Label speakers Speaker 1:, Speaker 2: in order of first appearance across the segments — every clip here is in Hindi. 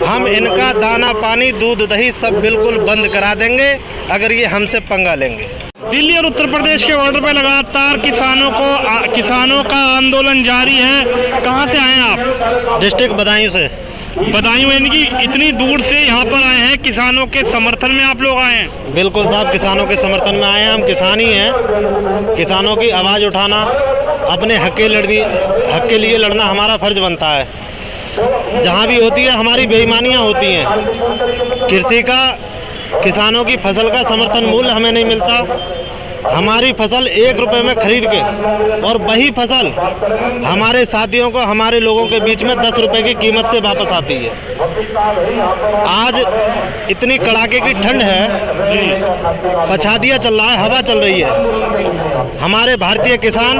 Speaker 1: हम इनका दाना पानी दूध दही सब बिल्कुल बंद करा देंगे अगर ये हमसे पंगा लेंगे।
Speaker 2: दिल्ली और उत्तर प्रदेश के बॉर्डर पर लगातार किसानों का आंदोलन जारी है। कहाँ से आए हैं आप?
Speaker 1: डिस्ट्रिक्ट बदायूं से।
Speaker 2: बदायूं, यानी कि इतनी दूर से यहाँ पर आए हैं, किसानों के समर्थन में आप लोग आए हैं?
Speaker 1: बिल्कुल साहब, किसानों के समर्थन में आए हैं। हम किसान ही हैं। किसानों की आवाज़ उठाना, अपने हक के लिए लड़ना हमारा फर्ज बनता है। जहाँ भी होती है हमारी बेईमानियाँ होती हैं। कृषि का, किसानों की फसल का समर्थन मूल्य हमें नहीं मिलता। हमारी फसल 1 रुपए में खरीद के और वही फसल हमारे साथियों को, हमारे लोगों के बीच में 10 रुपए की कीमत से वापस आती है। आज इतनी कड़ाके की ठंड है, पछादिया चल रहा है, हवा चल रही है। हमारे भारतीय किसान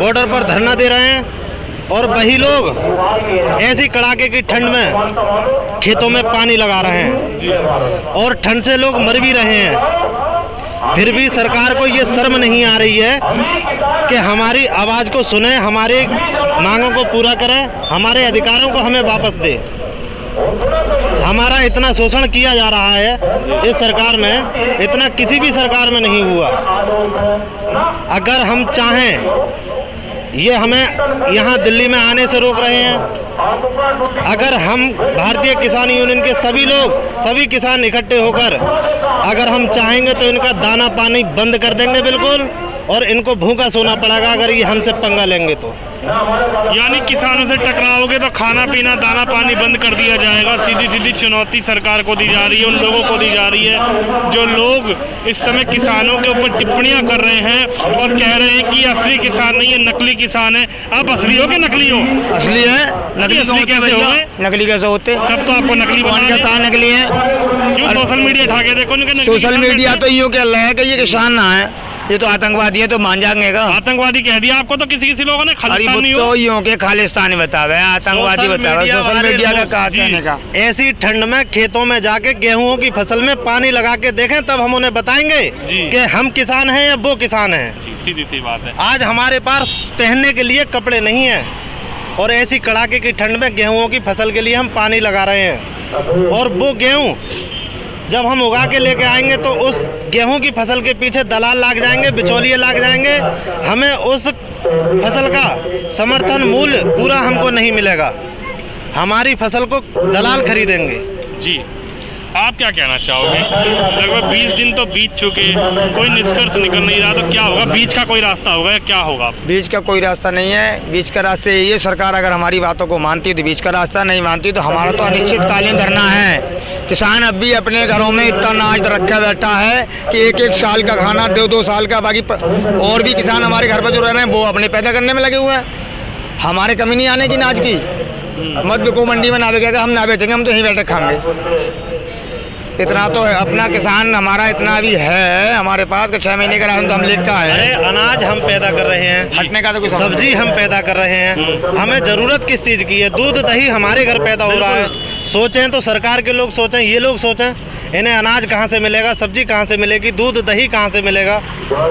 Speaker 1: बॉर्डर पर धरना दे रहे हैं और वही लोग ऐसी कड़ाके की ठंड में खेतों में पानी लगा रहे हैं और ठंड से लोग मर भी रहे हैं। फिर भी सरकार को ये शर्म नहीं आ रही है कि हमारी आवाज़ को सुने, हमारी मांगों को पूरा करे, हमारे अधिकारों को हमें वापस दे। हमारा इतना शोषण किया जा रहा है इस सरकार में, इतना किसी भी सरकार में नहीं हुआ। अगर हम चाहें, ये हमें यहाँ दिल्ली में आने से रोक रहे हैं। अगर हम भारतीय किसान यूनियन के सभी किसान इकट्ठे होकर अगर हम चाहेंगे तो इनका दाना पानी बंद कर देंगे बिल्कुल, और इनको भूखा सोना पड़ेगा अगर ये हमसे पंगा लेंगे तो।
Speaker 2: यानी किसानों से टकराओगे तो खाना पीना दाना पानी बंद कर दिया जाएगा। सीधी चुनौती सरकार को दी जा रही है, उन लोगों को दी जा रही है जो लोग इस समय किसानों के ऊपर टिप्पणियां कर रहे हैं और कह रहे हैं कि असली किसान नहीं है, नकली किसान है। आप असली हो कि नकली हो?
Speaker 1: असली है।
Speaker 2: नकली कैसे हो?
Speaker 1: नकली कैसे होते?
Speaker 2: सब तो आपको नकली बना
Speaker 1: नकली है।
Speaker 2: क्यों सोशल मीडिया उठा के देखो?
Speaker 1: सोशल मीडिया तो यूँ कह रहे हैं कि ये किसान ना है, ये तो आतंकवादी है, तो मान जाएंगे।
Speaker 2: आतंकवादी कह दिया आपको तो किसी लोगों ने। खालिस्तानी
Speaker 1: तो यूँ के खालिस्तानी बतावे, आतंकवादी बतावे। सोशल मीडिया का कहा कहने का। ऐसी ठंड में खेतों में जाके गेहूं की फसल में पानी लगा के देखें, तब हम उन्हें बताएंगे कि हम किसान हैं या वो किसान हैं।
Speaker 2: सीधी सी बात है।
Speaker 1: आज हमारे पास पहनने के लिए कपड़े नहीं है और ऐसी कड़ाके की ठंड में गेहूं की फसल के लिए हम पानी लगा रहे हैं, और वो गेहूं जब हम उगा के लेके आएंगे तो उस गेहूं की फसल के पीछे दलाल लाग जाएंगे, बिचौलिए लाग जाएंगे। हमें उस फसल का समर्थन मूल्य पूरा हमको नहीं मिलेगा। हमारी फसल को दलाल खरीदेंगे।
Speaker 2: जी, आप क्या कहना चाहोगे? लगभग 20 दिन तो बीत चुके, कोई निष्कर्ष निकल नहीं रहा, तो क्या होगा? बीच का कोई रास्ता होगा या क्या होगा?
Speaker 1: बीच का कोई रास्ता नहीं है। बीच का रास्ते ये, सरकार अगर हमारी बातों को मानती है तो बीच का रास्ता, नहीं मानती तो हमारा तो अनिश्चितकालीन धरना है। किसान अब भी अपने घरों में इतना अनाज रखा बैठा है कि 1-1 साल का खाना, 2-2 साल का, बाकी और भी किसान हमारे घर पर जो रह रहे हैं वो अपने पैदा करने में लगे हुए हैं। हमारे कमी नहीं आने की अनाज की। मत बिको मंडी में ना बिकेगा, हम ना बेचेंगे, हम तो यहीं बैठे खाएंगे। इतना तो है, अपना किसान हमारा इतना भी है हमारे पास कि 6 महीने का राशन तो हम लेकर आए हैं। अनाज हम पैदा कर रहे हैं, हटने का तो कुछ, सब्जी हम पैदा कर रहे हैं। हमें जरूरत किस चीज़ की है? दूध दही हमारे घर पैदा हो रहा है। सोचें तो सरकार के लोग सोचें, ये लोग सोचें, इन्हें अनाज कहाँ से मिलेगा, सब्जी कहाँ से मिलेगी, दूध दही कहाँ से मिलेगा?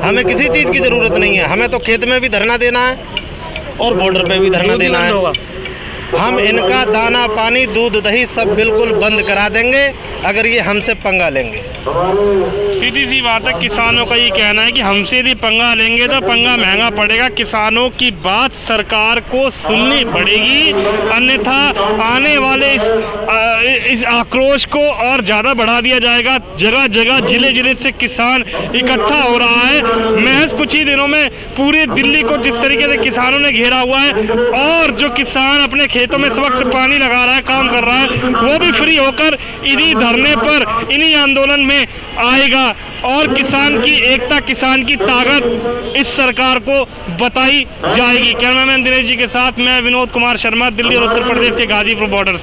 Speaker 1: हमें किसी चीज़ की ज़रूरत नहीं है। हमें तो खेत में भी धरना देना है और बॉर्डर पे भी धरना देना है। हम इनका दाना पानी दूध दही सब बिल्कुल बंद करा देंगे अगर ये हमसे पंगा लेंगे।
Speaker 2: सीधी सी बात है, किसानों का ये कहना है कि हमसे यदि पंगा लेंगे तो पंगा महंगा पड़ेगा। किसानों की बात सरकार को सुननी पड़ेगी, अन्यथा आने वाले इस आक्रोश को और ज़्यादा बढ़ा दिया जाएगा। जगह जगह जिले से किसान इकट्ठा हो रहा है। महज कुछ ही दिनों में पूरे दिल्ली को जिस तरीके से किसानों ने घेरा हुआ है, और जो किसान अपने खेतों में इस वक्त पानी लगा रहा है, काम कर रहा है, वो भी फ्री होकर इन्हीं धरने पर, इन्हीं आंदोलन में आएगा। और किसान की एकता, किसान की ताकत इस सरकार को बताई जाएगी। कैमरामैन दिनेश जी के साथ मैं विनोद कुमार शर्मा, दिल्ली और उत्तर प्रदेश के गाजीपुर बॉर्डर से।